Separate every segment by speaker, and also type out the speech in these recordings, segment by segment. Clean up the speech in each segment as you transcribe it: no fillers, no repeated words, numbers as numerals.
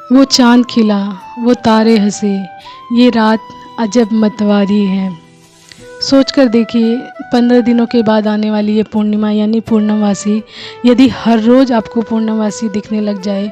Speaker 1: वो चाँद खिला, वो तारे हँसे, ये रात अजब मतवारी है। सोच कर देखिए 15 दिनों के बाद आने वाली ये पूर्णिमा यानी पूर्णमासी, यदि हर रोज़ आपको पूर्णमासी दिखने लग जाए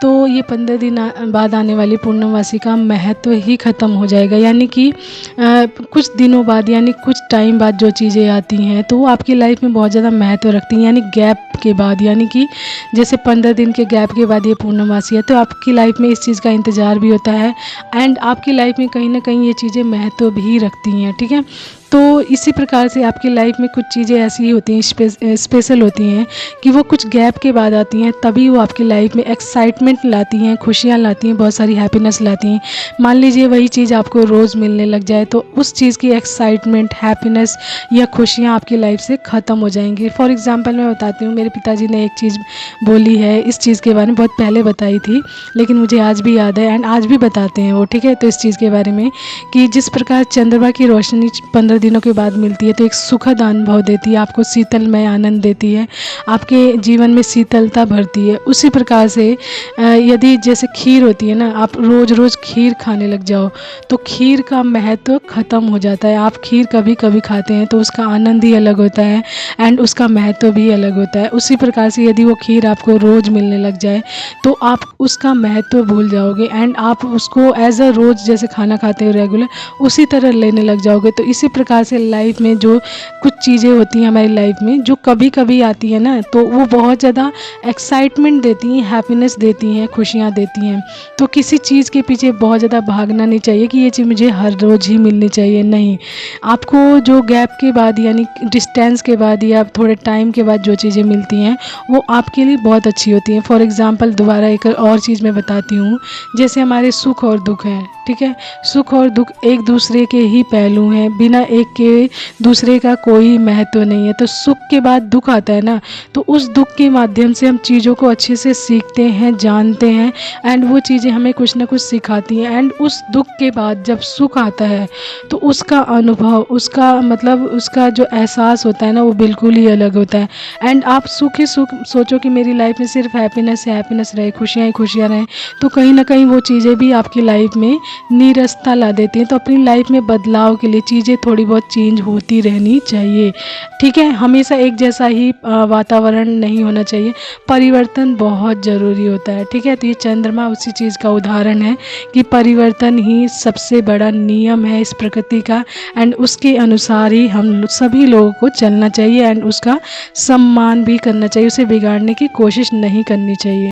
Speaker 1: तो ये 15 दिन बाद आने वाली पूर्णमासी का महत्व ही ख़त्म हो जाएगा। यानी कि कुछ दिनों बाद यानी कुछ टाइम बाद जो चीज़ें आती हैं तो वो आपकी लाइफ में बहुत ज़्यादा महत्व रखती हैं। यानी गैप के बाद, यानी कि जैसे 15 दिन के गैप के बाद ये पूर्णमासी है तो आपकी लाइफ में इस चीज़ का इंतज़ार भी होता है एंड आपकी लाइफ में कहीं ना कहीं ये चीज़ें महत्व भी रखती हैं। ठीक है, तो इसी प्रकार से आपकी लाइफ में कुछ चीज़ें ऐसी होती हैं, स्पेशल होती हैं कि वो कुछ गैप के बाद आती हैं, तभी वो आपकी लाइफ में एक्साइटमेंट लाती हैं, खुशियाँ लाती हैं, बहुत सारी हैप्पीनेस लाती हैं। मान लीजिए वही चीज़ आपको रोज़ मिलने लग जाए तो उस चीज़ की एक्साइटमेंट, हैप्पीनेस या खुशियाँ आपकी लाइफ से ख़त्म हो जाएंगी। फॉर एग्ज़ाम्पल मैं बताती हूँ, मेरे पिताजी ने एक चीज़ बोली है, इस चीज़ के बारे में बहुत पहले बताई थी लेकिन मुझे आज भी याद है एंड आज भी बताते हैं वो। ठीक है, तो इस चीज़ के बारे में कि जिस प्रकार चंद्रमा की रोशनी 15 दिनों के बाद मिलती है तो एक सुखद अनुभव देती है, आपको शीतलमय आनंद देती है, आपके जीवन में शीतलता भरती है। उसी प्रकार से यदि जैसे खीर होती है ना, आप रोज़ रोज़ खीर खाने लग जाओ तो खीर का महत्व ख़त्म हो जाता है। आप खीर कभी कभी खाते हैं तो उसका आनंद ही अलग होता है एंड उसका महत्व भी अलग होता है। उसी प्रकार से यदि वो खीर आपको रोज़ मिलने लग जाए तो आप उसका महत्व भूल जाओगे एंड आप उसको एज अ रोज़ जैसे खाना खाते हो रेगुलर उसी तरह लेने लग जाओगे। तो इसी प्रकार से लाइफ में जो कुछ चीज़ें होती हैं हमारी लाइफ में जो कभी कभी आती है ना तो वो बहुत ज़्यादा एक्साइटमेंट देती हैं, हैप्पीनेस देती हैं, खुशियाँ देती हैं। तो किसी चीज़ के पीछे बहुत ज़्यादा भागना नहीं चाहिए कि ये चीज़ मुझे हर रोज़ ही मिलनी चाहिए, नहीं। आपको जो गैप के बाद यानी डिस्टेंस के बाद या थोड़े टाइम के बाद जो चीज़ें मिलती हैं वो आपके लिए बहुत अच्छी होती हैं। फॉर एग्ज़ाम्पल दोबारा एक और चीज़ मैं बताती हूँ, जैसे हमारे सुख और दुख हैं। ठीक है, सुख और दुख एक दूसरे के ही पहलू हैं, बिना एक के दूसरे का कोई महत्व नहीं है। तो सुख के बाद दुख आता है ना, तो उस दुख के माध्यम से हम चीज़ों को अच्छे से सीखते हैं, जानते हैं एंड वो चीज़ें हमें कुछ ना कुछ सिखाती हैं। एंड उस दुख के बाद जब सुख आता है तो उसका अनुभव, उसका मतलब उसका जो एहसास होता है ना वो बिल्कुल ही अलग होता है। एंड आप सुख ही सुख सोचो कि मेरी लाइफ में सिर्फ हैप्पीनेस है, हैप्पीनेस रहे, खुशियाँ ही खुशियाँ रहें, तो कहीं ना कहीं वो चीज़ें भी आपकी लाइफ में नीरसता ला देती हैं। तो अपनी लाइफ में बदलाव के लिए चीज़ें थोड़ी बहुत चेंज होती रहनी चाहिए। ठीक है, हमेशा एक जैसा ही वातावरण नहीं होना चाहिए, परिवर्तन बहुत ज़रूरी होता है। ठीक है, तो ये चंद्रमा उसी चीज़ का उदाहरण है कि परिवर्तन ही सबसे बड़ा नियम है इस प्रकृति का एंड उसके अनुसार ही हम सभी लोगों को चलना चाहिए एंड उसका सम्मान भी करना चाहिए, उसे बिगाड़ने की कोशिश नहीं करनी चाहिए।